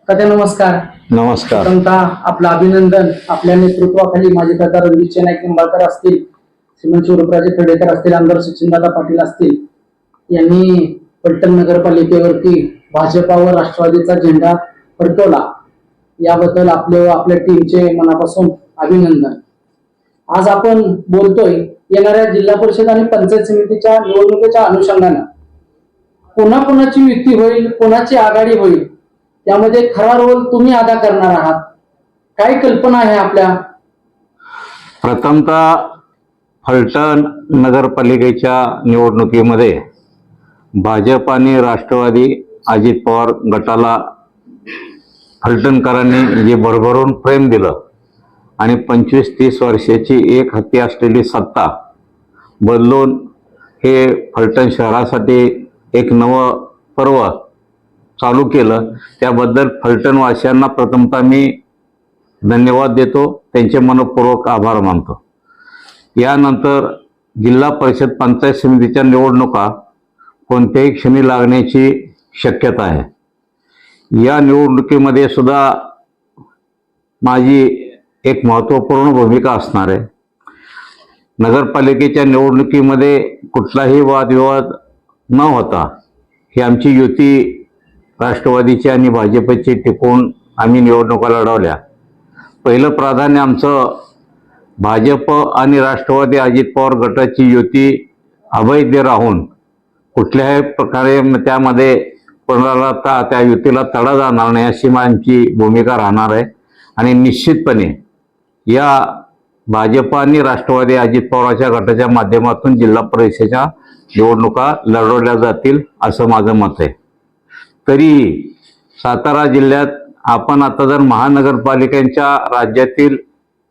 तात्या नमस्कार. नमस्कार. आपलं अभिनंदन. आपल्या नेतृत्वाखाली माझे दादा रणजित नाईक निंबाळकर असतील, श्रीमंत स्वरूपराजे खेडेकर असतील, आमदार सचिनदादा पाटील असतील यांनी पलटण नगरपालिकेवरती भाजपावर राष्ट्रवादीचा झेंडा फडकवला. याबद्दल आपल्या टीमचे मनापासून अभिनंदन. आज आपण बोलतोय येणाऱ्या जिल्हा परिषद आणि पंचायत समितीच्या निवडणुकीच्या अनुषंगाने कोणाची युती होईल, कोणाची आघाडी होईल, त्यामध्ये खरा रोल तुम्ही अदा करणार आहात. काय कल्पना आहे आपल्या? प्रथमतः फलटण नगरपालिकेच्या निवडणुकीमध्ये भाजप आणि राष्ट्रवादी अजित पवार गटाला फलटणकरांनी जे भरभरून प्रेम दिलं आणि 25-30 वर्षाची एक हत्ती असलेली सत्ता बदलून हे फलटण शहरासाठी एक नवं पर्व चालू केलं, त्याबद्दल फलटणवासियांना प्रथमतः मी धन्यवाद देतो, त्यांचे मनपूर्वक आभार मानतो. यानंतर जिल्हा परिषद पंचायत समितीच्या निवडणुका कोणत्याही क्षणी लागण्याची शक्यता आहे. या निवडणुकीमध्ये सुद्धा माझी एक महत्त्वपूर्ण भूमिका असणार आहे. नगरपालिकेच्या निवडणुकीमध्ये कुठलाही वादविवाद न होता ही आमची युती राष्ट्रवादीची आणि भाजपची टिकून आम्ही निवडणुका लढवल्या. पहिलं प्राधान्य आमचं भाजप आणि राष्ट्रवादी अजित पवार गटाची युती अवैध राहून कुठल्याही प्रकारे त्यामध्ये कोणाला त्या युतीला तडा जाणार नाही अशी आमची भूमिका राहणार आहे. आणि निश्चितपणे या भाजप आणि राष्ट्रवादी अजित पवारांच्या गटाच्या माध्यमातून जिल्हा परिषदेच्या निवडणुका लढवल्या जातील असं माझं मत आहे. तरी सातारा जिल्ह्यात आपण आता जर महानगरपालिकांच्या राज्यातील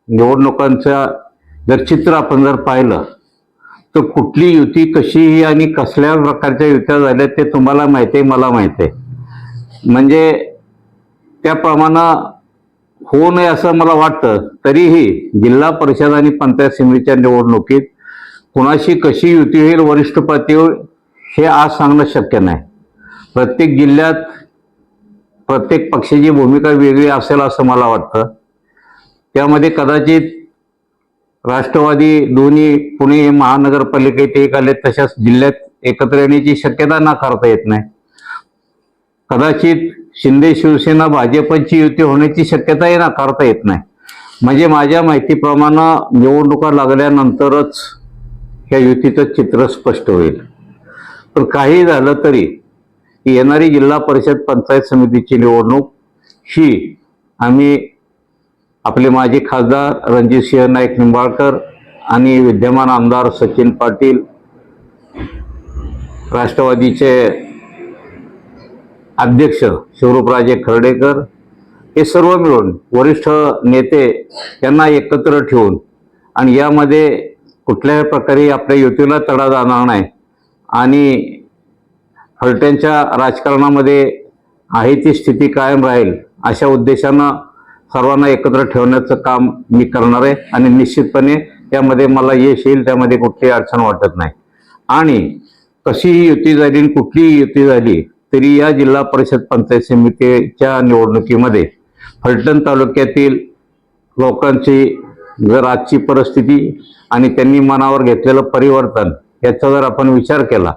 निवडणुकांचं जर चित्र आपण जर पाहिलं तर कुठली युती कशीही आणि कसल्या प्रकारच्या युत्या झाल्या ते तुम्हाला माहिती आहे, मला माहिती आहे. म्हणजे त्याप्रमाणे होऊ नये असं मला वाटतं. तरीही जिल्हा परिषद आणि पंचायत समितीच्या निवडणुकीत कुणाशी कशी युती होईल, वरिष्ठ पातळी होईल, हे आज सांगणं शक्य नाही. प्रत्येक जिल्ह्यात प्रत्येक पक्षाची भूमिका वेगळी असेल असं मला वाटतं. त्यामध्ये कदाचित राष्ट्रवादी दोन्ही पुणे महानगरपालिकेत एक आले तशाच जिल्ह्यात एकत्र येण्याची शक्यता नाकारता येत नाही. कदाचित शिंदे शिवसेना भाजपची युती होण्याची शक्यताही नाकारता येत नाही. म्हणजे माझ्या माहितीप्रमाणे निवडणुका लागल्यानंतरच या युतीचं चित्र स्पष्ट होईल. पण काही झालं तरी येणारी जिल्हा परिषद पंचायत समितीची निवडणूक ही आम्ही आपले माजी खासदार रणजितसिंह नाईक निंबाळकर आणि विद्यमान आमदार सचिन पाटील, राष्ट्रवादीचे अध्यक्ष स्वरूपराजे खेडेकर, हे सर्व मिळून वरिष्ठ नेते यांना एकत्र ठेवून आणि यामध्ये कुठल्याही प्रकारे आपल्या युतीला तडा जाणार नाही आणि फलटणच्या राजकारणामध्ये आहे ती स्थिती कायम राहील अशा उद्देशानं सर्वांना एकत्र ठेवण्याचं काम मी करणार आहे. आणि निश्चितपणे त्यामध्ये मला यश येईल, त्यामध्ये कुठलीही अडचण वाटत नाही. आणि कशीही युती झाली कुठलीही युती झाली तरी या जिल्हा परिषद पंचायत समितीच्या निवडणुकीमध्ये फलटण तालुक्यातील लोकांची जर आजची परिस्थिती आणि त्यांनी मनावर घेतलेलं परिवर्तन याचा जर आपण विचार केला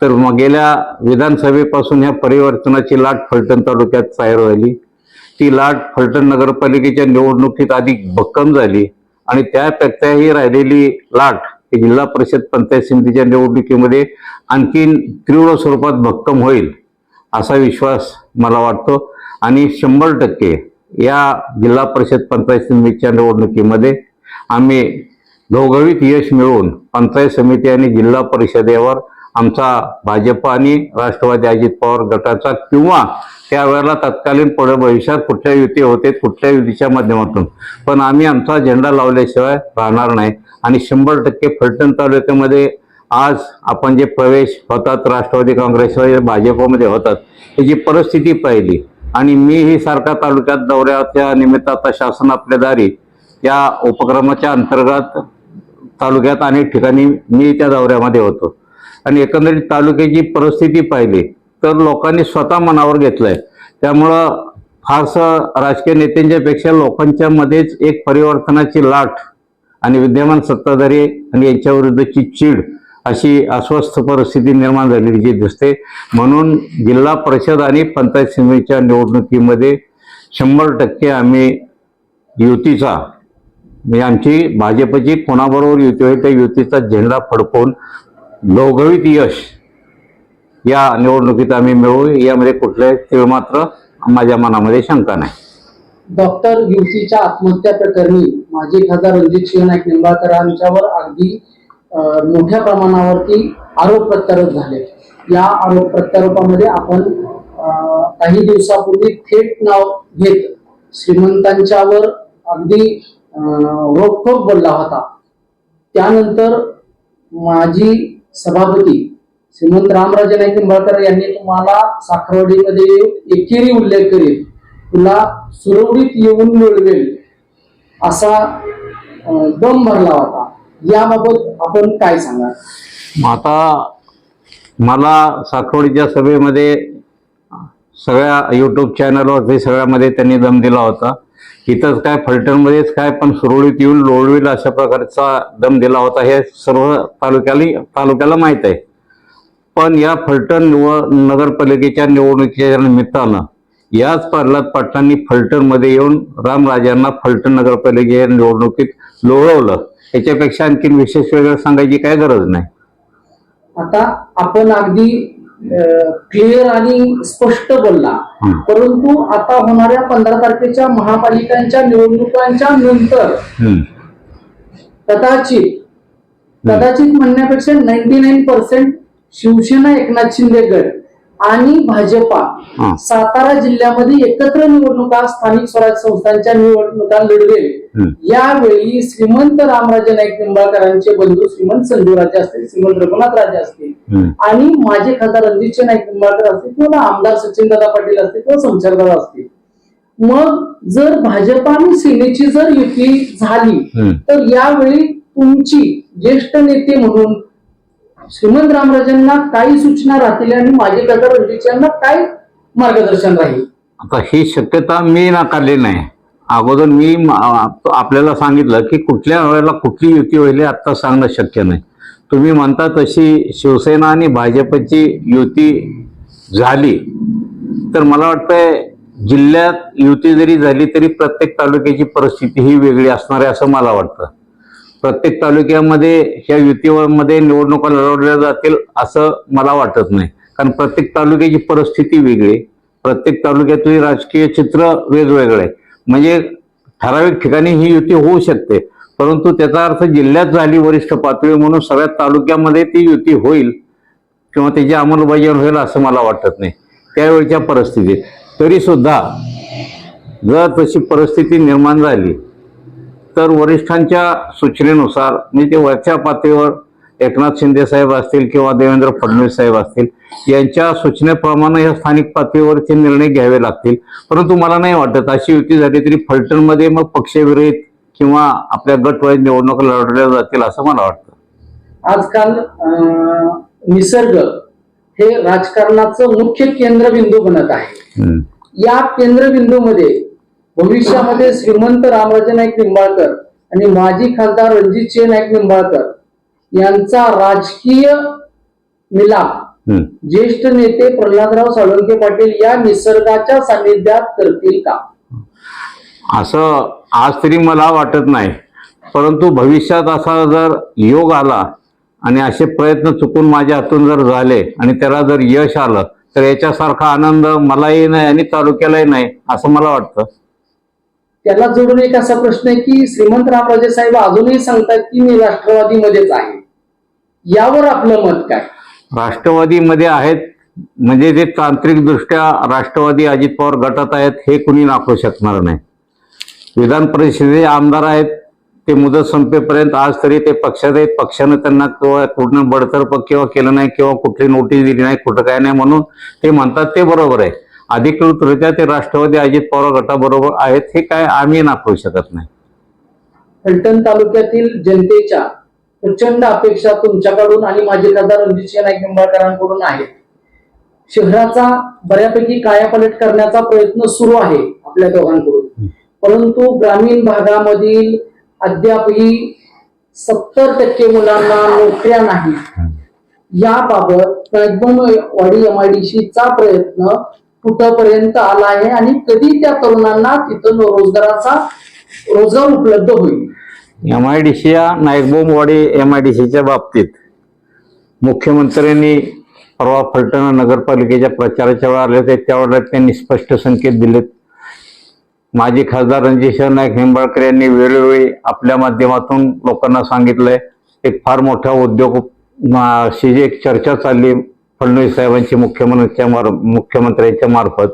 तर मग गेल्या विधानसभेपासून ह्या परिवर्तनाची लाट फलटण तालुक्यात तयार झाली. ती लाट फलटण नगरपालिकेच्या निवडणुकीत अधिक भक्कम झाली आणि त्यापेक्षाही राहिलेली लाट ही जिल्हा परिषद पंचायत समितीच्या निवडणुकीमध्ये आणखीन तीव्र स्वरूपात भक्कम होईल असा विश्वास मला वाटतो. आणि 100% या जिल्हा परिषद पंचायत समितीच्या निवडणुकीमध्ये आम्ही घवघवीत यश मिळवून पंचायत समिती आणि जिल्हा परिषदेवर आमचा भाजप आणि राष्ट्रवादी अजित पवार गटाचा किंवा त्यावेळेला तत्कालीन पुढे भविष्यात कुठल्या युती होते कुठल्या युतीच्या माध्यमातून पण आम्ही आमचा झेंडा लावल्याशिवाय राहणार नाही. आणि 100% फलटण तालुक्यामध्ये आज आपण जे प्रवेश होतात राष्ट्रवादी काँग्रेस भाजपमध्ये होतात त्याची परिस्थिती पाहिली आणि मीही सारखा तालुक्यात दौऱ्याच्या निमित्त आता शासन आपल्या दारी या उपक्रमाच्या अंतर्गत तालुक्यात अनेक ठिकाणी मी त्या दौऱ्यामध्ये होतो आणि एकंदरीत तालुक्याची परिस्थिती पाहिली तर लोकांनी स्वतः मनावर घेतलंय. त्यामुळं फारसं राजकीय नेत्यांच्या पेक्षा लोकांच्या मध्येच एक परिवर्तनाची लाट आणि विद्यमान सत्ताधारी आणि यांच्या विरुद्धची चीड अशी अस्वस्थ परिस्थिती निर्माण झालेली जी दिसते. म्हणून जिल्हा परिषद आणि पंचायत समितीच्या निवडणुकीमध्ये 100% आम्ही युतीचा म्हणजे आमची भाजपची कोणाबरोबर युती होईल त्या युतीचा झेंडा फडकवून घवघवीत यश या निवडणुकीत आम्ही मिळवू यामध्ये कुठल्याही तीळ मात्र माझ्या मनामध्ये शंका नाही. डॉक्टर युतीच्या आत्महत्या प्रकरणी माजी खासदार रणजितसिंह नाईक निंबाळकर यांच्यावर अगदी मोठ्या प्रमाणावरती आरोप प्रत्यारोप झाले. या आरोप प्रत्यारोपामध्ये आपण काही दिवसापूर्वी थेट नाव घेत श्रीमंतांच्यावर अगदी रोखठोक बोलला होता. त्यानंतर माजी सभापती श्रीमंत रामराजे नाईक निंबाळकर यांनी तुम्हाला साखरवाडीमध्ये एकेरी उल्लेख करीत तुला सुरवडीत येऊन मिळवेल असा दम भरला होता. याबाबत आपण काय सांगा? आता मला साखरवाडीच्या सभेमध्ये सगळ्या युट्यूब चॅनलवरती सगळ्यामध्ये त्यांनी दम दिला होता. इथंच काय फलटणमध्येच काय पण सुरळीत येऊन लोळवेल अशा प्रकारचा दम दिला होता हे सर्व तालुक्याला माहीत आहे. पण या फलटण नगरपालिकेच्या निवडणुकीच्या निमित्तानं याच प्रल्हाद पाटलांनी फलटणमध्ये येऊन रामराजांना फलटण नगरपालिकेच्या निवडणुकीत लोळवलं. याच्यापेक्षा आणखीन विशेष वेगळं सांगायची काय गरज नाही. आता आपण अगदी क्लिअर आणि स्पष्ट बोलला, परंतु आता होणाऱ्या 15 तारखेच्या महापालिकांच्या निवडणुकांच्या नंतर कदाचित म्हणण्यापेक्षा 99% शिवसेना एकनाथ शिंदे गट आणि भाजपा सातारा जिल्ह्यामध्ये एकत्र निवडणुका स्थानिक स्वराज्य संस्थांच्या निवडणुका लढवेल. यावेळी श्रीमंत रामराजे नाईक निंबाळकरांचे बंधू श्रीमंत संजूराजे असतील, श्रीमंत रघुनाथ राजे असतील आणि माजी खासदार रणजितसिंह नाईक निंबाळकर असतील किंवा आमदार सचिनदादा पाटील असतील किंवा शमशेरदादा असतील. मग जर भाजप आणि सेनेची जर युती झाली तर यावेळी तुमची ज्येष्ठ नेते म्हणून श्रीमंत रामराजांना काही सूचना राहतील आणि माजी खासदार रणजितसिंहांना काय मार्गदर्शन राहील? आता ही शक्यता मी नाकारली नाही. अगोदर मी आपल्याला सांगितलं की कुठल्या वेळेला कुठली युती होईल आता सांगणं शक्य नाही. तुम्ही म्हणता तशी शिवसेना आणि भाजपची युती झाली तर मला वाटतंय जिल्ह्यात युती जरी झाली तरी प्रत्येक तालुक्याची परिस्थिती ही वेगळी असणार आहे असं मला वाटतं. प्रत्येक तालुक्यामध्ये ह्या युतीमध्ये निवडणुका लढवल्या जातील असं मला वाटत नाही. कारण प्रत्येक तालुक्याची परिस्थिती वेगळी, प्रत्येक तालुक्यातली राजकीय चित्र वेगवेगळं आहे. म्हणजे ठराविक ठिकाणी ही युती होऊ शकते, परंतु त्याचा अर्थ जिल्ह्यात झाली वरिष्ठ पातळी म्हणून सगळ्या तालुक्यामध्ये ती युती होईल किंवा त्याची अंमलबजावणी होईल असं मला वाटत नाही त्यावेळच्या परिस्थितीत. तरी सुद्धा जर तशी परिस्थिती निर्माण झाली तर वरिष्ठांच्या सूचनेनुसार म्हणजे ते वरच्या पातळीवर एकनाथ शिंदे साहेब असतील किंवा देवेंद्र फडणवीस साहेब असतील यांच्या सूचनेप्रमाणे या स्थानिक पातळीवरचे निर्णय घ्यावे लागतील. परंतु मला नाही वाटत अशी युती झाली तरी फलटणमध्ये मग पक्षविरहित किंवा आपल्या गटवाईज निवडणुका लढवल्या जातील असं मला वाटतं. आजकाल निसर्ग हे राजकारणाचं मुख्य केंद्रबिंदू बनत आहे. या केंद्रबिंदूमध्ये भविष्यामध्ये श्रीमंत रामराजे नाईक निंबाळकर आणि माजी खासदार रणजितसिंह नाईक निंबाळकर यांचा राजकीय मिलाप ज्येष्ठ नेते प्रल्हादराव साळुंखे पाटील या निसर्गाच्या सानिध्यात करतील का असं आज तरी मला वाटत नाही. परंतु भविष्यात असा जर योग आला आणि असे प्रयत्न चुकून माझ्या हातून जर झाले आणि त्याला जर यश आलं तर याच्यासारखा आनंद मलाही नाही आणि तालुक्यालाही नाही असं मला वाटतं. त्याला जोडून एक असा प्रश्न आहे की श्रीमंत रामराजे साहेब अजूनही सांगतात की मी राष्ट्रवादीमध्येच आहे. यावर आपलं मत काय? राष्ट्रवादीमध्ये आहेत म्हणजे ते तांत्रिकदृष्ट्या राष्ट्रवादी अजित पवार गटात आहेत हे कुणी नाकारू शकणार नाही. विधान परिषदेचे आमदार आहेत ते मुदत संपेपर्यंत आज तरी ते पक्षात आहेत. पक्षानं त्यांना कुठनं बडतर्फ किंवा केलं नाही किंवा कुठली नोटीस दिली नाही कुठं काय नाही म्हणून ते म्हणतात ते बरोबर आहे. अधिकृतरित्या ते राष्ट्रवादी अजित पवार गटाबरोबर आहेत हे काय आम्ही नाकारू शकत नाही. फलटण तालुक्यातील जनतेच्या प्रचंड अपेक्षा तुमच्याकडून आणि माजी खासदार रणजितसिंह नाईक निंबाळकरांकडून आहेत. शहराचा बऱ्यापैकी कायापालट करण्याचा प्रयत्न सुरू आहे आपल्या दोघांकडून, परंतु ग्रामीण भागामधील अद्यापही 70% मुलांना नोकऱ्या नाही. याबाबत नागबोमवाडी MIDC चा प्रयत्न कुठपर्यंत आला आहे आणि कधी त्या तरुणांना तिथं रोजगार उपलब्ध होईल? MIDC या नागबोमवाडी MIDCच्या बाबतीत मुख्यमंत्र्यांनी परवा फलटण नगरपालिकेच्या प्रचाराच्या वेळा आले होते, त्यावेळेला त्यांनी स्पष्ट संकेत दिलेत. माजी खासदार रणजित नाईक निंबाळकर यांनी वेळोवेळी आपल्या माध्यमातून लोकांना सांगितलंय, एक फार मोठा उद्योग शी एक चर्चा चालली फडणवीस साहेबांची मुख्यमंत्र्यांच्या मार्फत,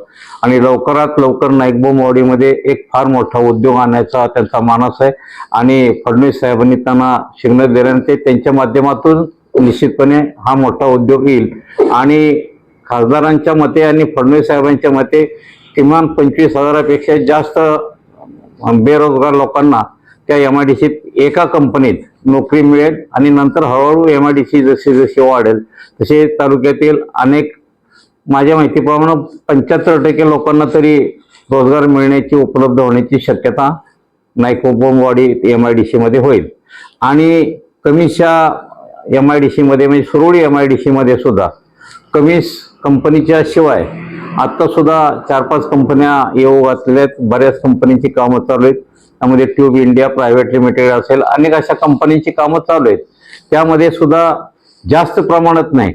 आणि लवकरात लवकर नागबोमवाडीमध्ये एक फार मोठा उद्योग आणण्याचा त्यांचा मानस आहे. आणि फडणवीस साहेबांनी त्यांना सिग्नल दिल्यानंतर त्यांच्या माध्यमातून निश्चितपणे हा मोठा उद्योग येईल. आणि खासदारांच्या मते आणि फडणवीस साहेबांच्या मते किमान 25,000पेक्षा जास्त बेरोजगार लोकांना त्या MIDCत एका कंपनीत नोकरी मिळेल. आणि नंतर हळूहळू MIDC जशी जशी वाढेल तसे तालुक्यातील अनेक, माझ्या माहितीप्रमाणे 75% लोकांना तरी रोजगार मिळण्याची, उपलब्ध होण्याची शक्यता नागबोमवाडी MIDC मध्ये होईल. आणि कमीशा MIDC मध्ये म्हणजे सुरोडी MIDC मध्ये सुद्धा कमीस कंपनीच्या शिवाय आता सुद्धा 4-5 कंपन्या येऊ घातल्यात. बऱ्याच कंपनीची कामं चालू आहेत. त्यामध्ये ट्यूब इंडिया प्रायव्हेट लिमिटेड असेल, अनेक अशा कंपन्यांची कामं चालू आहेत. त्यामध्ये सुद्धा जास्त प्रमाणात नाही,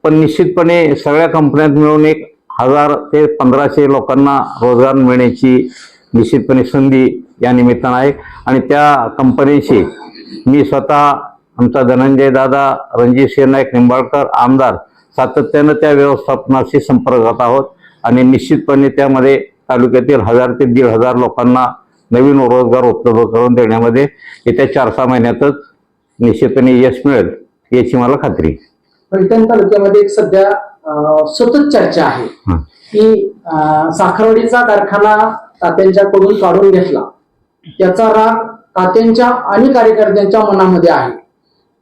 पण निश्चितपणे सगळ्या कंपन्यात मिळून 1,000 ते 1,500 लोकांना रोजगार मिळण्याची निश्चितपणे संधी या निमित्तानं आहे. आणि त्या कंपनीशी मी स्वतः, आमचा धनंजय दादा, रणजित नाईक निंबाळकर आमदार सातत्यानं त्या व्यवस्थापनाशी संपर्कात आहोत. आणि निश्चितपणे त्यामध्ये तालुक्यातील 1,000 ते 1,500 लोकांना नवीन रोजगार उपलब्ध करून देण्यामध्ये येत्या 4-6 महिन्यातच निश्चितपणे यश मिळेल याची मला खात्री. फलटण तालुक्यामध्ये एक सध्या सतत चर्चा आहे की साखरवाडीचा कारखाना तात्यांच्याकडून काढून घेतला, त्याचा राग तात्यांच्या आणि कार्यकर्त्यांच्या मनामध्ये आहे.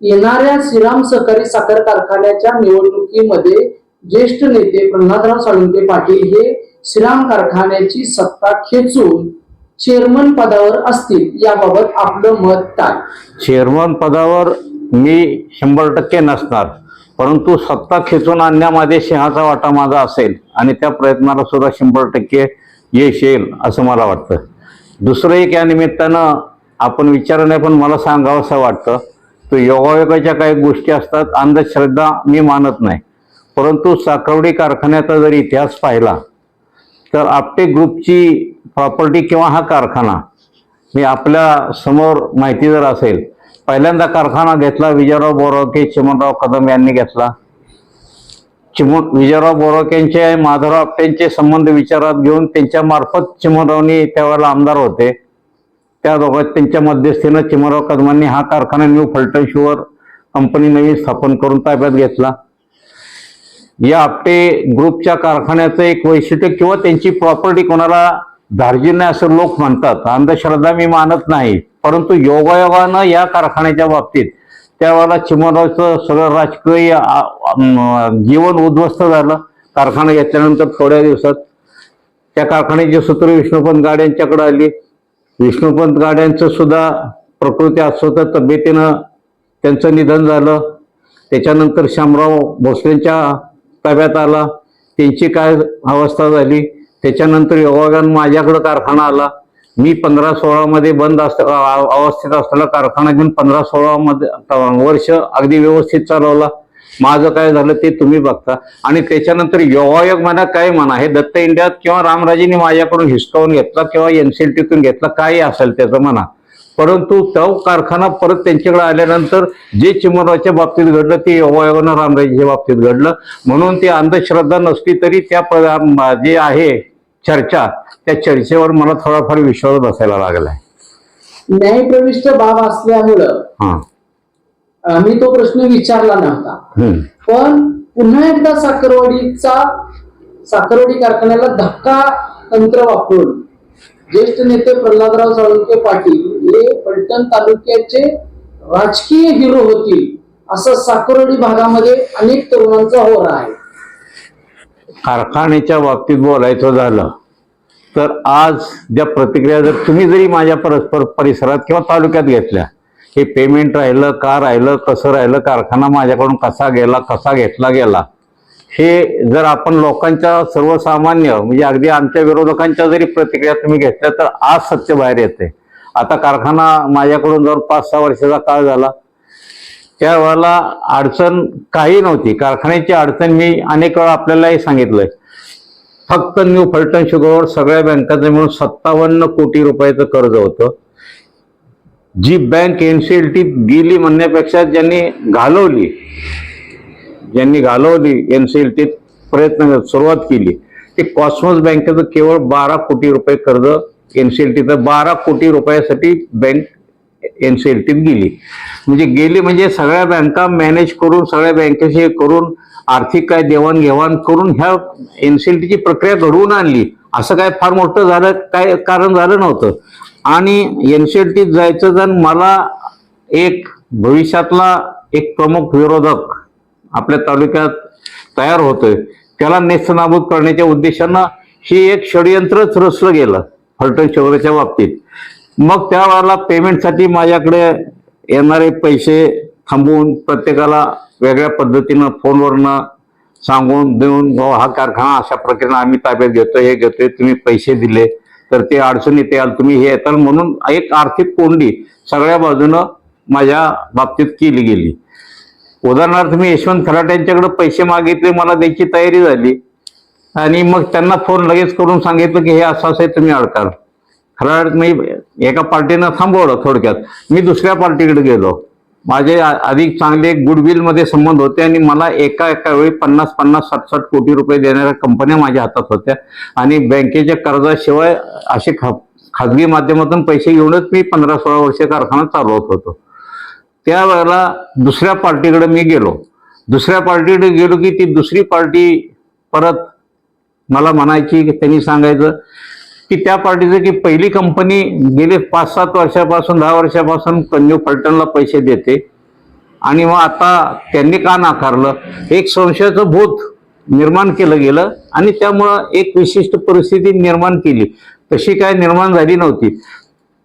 येणाऱ्या श्रीराम सहकारी साखर कारखान्याच्या निवडणुकीमध्ये ज्येष्ठ नेते प्रल्हादराव साळुंखे पाटील हे श्रीराम कारखान्याची सत्ता खेचून चेअरमन पदावर असतील, याबाबत आपलं मत काय? चेअरमन पदावर मी 100% नसणार, परंतु सत्ता खेचून आणण्यामध्ये सिंहाचा वाटा माझा असेल आणि त्या प्रयत्नाला सुद्धा 100% यश येईल असं मला वाटतं. दुसरं एक या निमित्तानं आपण विचार नाही, पण मला सांगावं असं वाटतं, तो योगायोगाच्या काही गोष्टी असतात, अंधश्रद्धा मी मानत नाही. परंतु साखरवाडी कारखान्याचा जर इतिहास पाहिला तर आपटे ग्रुपची प्रॉपर्टी किंवा हा कारखाना मी आपल्या समोर माहिती जर असेल, पहिल्यांदा कारखाना घेतला विजयराव बोरावके, चिमणराव कदम यांनी घेतला. विजयराव बोरावकेंचे माधवराव आपटेंचे संबंध विचारात घेऊन त्यांच्या मार्फत चिमणरावनी त्यावेळेला आमदार होते, त्या दोघात त्यांच्या मध्यस्थीनं चिमणराव कदमांनी हा कारखाना न्यू फलटण शुगर कंपनी नवीन स्थापन करून ताब्यात घेतला. या आपटे ग्रुपच्या कारखान्याचं एक वैशिष्ट्य किंवा त्यांची प्रॉपर्टी कोणाला धार्जिन नाही असं लोक म्हणतात, अंधश्रद्धा मी मानत नाही. परंतु योगायोगानं या कारखान्याच्या बाबतीत त्यावेळेला चिमणरावचं सगळं राजकीय जीवन उद्ध्वस्त झालं. कारखाना घेतल्यानंतर थोड्या दिवसात त्या कारखान्याची सूत्र विष्णुपंत गाड्यांच्याकडे आली. विष्णुपंत गाड्यांचं सुद्धा प्रकृती अस्वस्थ तब्येतीनं त्यांचं निधन झालं. त्याच्यानंतर शामराव भोसलेंच्या ताब्यात आला, त्यांची काय अवस्था झाली. त्याच्यानंतर योगायोगानं माझ्याकडं कारखाना आला. मी 15-16 मध्ये बंद अवस्थेत असलेला कारखाना घेऊन 15-16 वर्ष अगदी व्यवस्थित चालवला. माझं काय झालं ते तुम्ही बघता. आणि त्याच्यानंतर योगायोग म्हणा काय म्हणा, हे दत्त इंडियात किंवा रामराजेंनी माझ्याकडून हिसकावून घेतला किंवा NCLTतून घेतला, काही असेल त्याचं म्हणा, परंतु तो कारखाना परत त्यांच्याकडे आल्यानंतर जे चिमणरावच्या बाबतीत घडलं ते योगायोगानं रामराजेच्या बाबतीत घडलं. म्हणून ती अंधश्रद्धा नसली तरी त्या जे आहे चर्चा, त्या चर्चेवर मला थोडाफार विश्वास बसायला लागलाय. न्यायप्रविष्ट बाब असल्यामुळं मी तो प्रश्न विचारला नव्हता, पण पुन्हा एकदा साखरवाडी कारखान्याला धक्का तंत्र वापरून ज्येष्ठ नेते प्रल्हादराव साळुंखे पाटील हे फलटण तालुक्याचे राजकीय हिरो होतील असं साखरवाडी भागामध्ये अनेक तरुणांचा होरा आहे. कारखान्याच्या बाबतीत बोलायचं झालं तर आज ज्या प्रतिक्रिया जर तुम्ही जरी माझ्या परस्पर परिसरात किंवा तालुक्यात घेतल्या, हे पेमेंट राहिलं का राहिलं, कसं राहिलं, कारखाना माझ्याकडून कसा गेला, कसा घेतला गेला, हे जर आपण लोकांच्या सर्वसामान्य म्हणजे अगदी आमच्या विरोधकांच्या जरी प्रतिक्रिया तुम्ही घेतल्या तर आज सत्य बाहेर येते. आता कारखाना माझ्याकडून जर 5-6 वर्षाचा काळ झाला, त्यावेळेला अडचण काही नव्हती. कारखान्याची अडचण मी अनेक वेळा आपल्यालाही सांगितलंय. फक्त न्यू फलटण शुगरवर सगळ्या बँकांचं मिळून 57 कोटी रुपयाचं कर्ज होतं. जी बँक एनसीएलटीत गेली म्हणण्यापेक्षा ज्यांनी घालवली एनसीएलटीत प्रयत्न सुरुवात केली ते कॉस्मॉस बँकेचं केवळ 12 कोटी रुपये कर्ज एनसीएलटीचं 12 कोटी रुपयासाठी बँक एनसीएलटीत गेली म्हणजे सगळ्या बँका मॅनेज करून सगळ्या बँकेशी करून आर्थिक काय देवाणघेवाण करून ह्या एनसीएलटीची प्रक्रिया घडवून आणली. असं काय फार मोठं झालं काय कारण झालं नव्हतं. आणि एनसीएलटीत जायचं जर मला एक भविष्यातला एक प्रमुख विरोधक आपल्या तालुक्यात तयार होतोय, त्याला नेस्तनाबूत करण्याच्या उद्देशानं हे एक षडयंत्रच रचलं गेलं फलटण शहराच्या बाबतीत. मग त्यावेळेला पेमेंटसाठी माझ्याकडे येणारे पैसे थांबवून प्रत्येकाला वेगळ्या पद्धतीनं फोनवरनं सांगून देऊन हा कारखाना अशा प्रकारे आम्ही ताब्यात घेतोय, हे घेतोय, तुम्ही पैसे दिले तर ते अडचणीत याल, तुम्ही हे येताल म्हणून एक आर्थिक कोंडी सगळ्या बाजूनं माझ्या बाबतीत केली गेली. उदाहरणार्थ मी यशवंत खराटे यांच्याकडे पैसे मागितले, मला द्यायची तयारी झाली आणि मग त्यांना फोन लगेच करून सांगितलं की हे असं असं तुम्ही अडकाल. खराट मी एका पार्टीनं थांबवलं. थोडक्यात मी दुसऱ्या पार्टीकडे गेलो. माझे अधिक चांगले गुडविल मध्ये संबंध होते आणि मला एका वेळी 50-50, 60-60 कोटी रुपये देणाऱ्या कंपन्या माझ्या हातात होत्या आणि बँकेच्या कर्जाशिवाय असे खाजगी माध्यमातून पैसे घेऊनच मी 15-16 वर्ष कारखाना चालवत होतो. त्यावेळेला दुसऱ्या पार्टीकडे मी गेलो. दुसऱ्या पार्टीकडे गेलो की ती दुसरी पार्टी परत मला म्हणायची की त्यांनी सांगायचं की त्या पार्टीचं की पहिली कंपनी गेले 5-7 वर्षापासून 10 वर्षापासून न्यू फलटणला पैसे देते आणि मग आता त्यांनी का नाकारलं, एक संशयाचं भूत निर्माण केलं गेलं आणि त्यामुळं एक विशिष्ट परिस्थिती निर्माण केली. तशी काय निर्माण झाली नव्हती.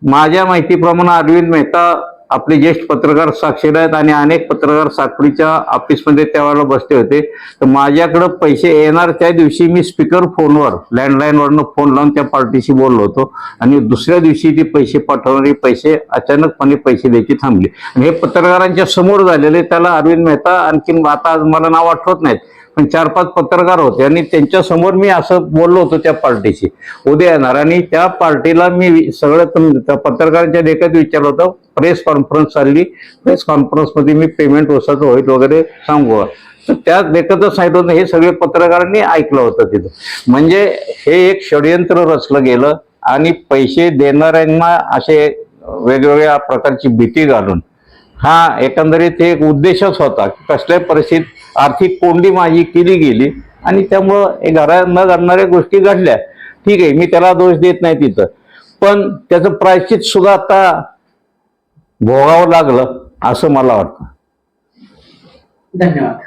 माझ्या माहितीप्रमाणे अरविंद मेहता आपले ज्येष्ठ पत्रकार साक्षीदार आहेत आणि अनेक पत्रकार साखळीच्या ऑफिसमध्ये त्यावेळेला बसले होते. तर माझ्याकडे पैसे येणार त्या दिवशी मी स्पीकर फोनवर लँडलाईनवरनं फोन लावून त्या पार्टीशी बोललो होतो आणि दुसऱ्या दिवशी ते पैसे पाठवणारे पैसे अचानकपणे पैसे द्यायची थांबले आणि हे पत्रकारांच्या समोर झालेले. त्याला अरविंद मेहता आणखीन आता मला नाव आठवत नाहीत पण 4-5 पत्रकार होते आणि त्यांच्या समोर मी असं बोललो होतो त्या पार्टीशी उद्या येणार आणि त्या पार्टीला मी सगळं त्या पत्रकारांच्या देखत विचारलं होतं. प्रेस कॉन्फरन्स चालली, प्रेस कॉन्फरन्समध्ये मी पेमेंट वसाचं होईल वगैरे सांगू. तर त्या देखतच सांगितलं हे सगळे पत्रकारांनी ऐकलं होतं तिथं. म्हणजे हे एक षडयंत्र रचलं गेलं आणि पैसे देणाऱ्यांना असे वेगवेगळ्या प्रकारची भीती घालून हा एकंदरीत एक उद्देशच होता की कसल्याही परिस्थितीत आर्थिक कोंडी माझी केली गेली आणि त्यामुळं हे घरात न घडणाऱ्या गोष्टी घडल्या. ठीक आहे, मी त्याला दोष देत नाही तिथं, पण त्याचं प्रायश्चित सुद्धा आता भोगावं लागलं असं मला वाटतं. धन्यवाद.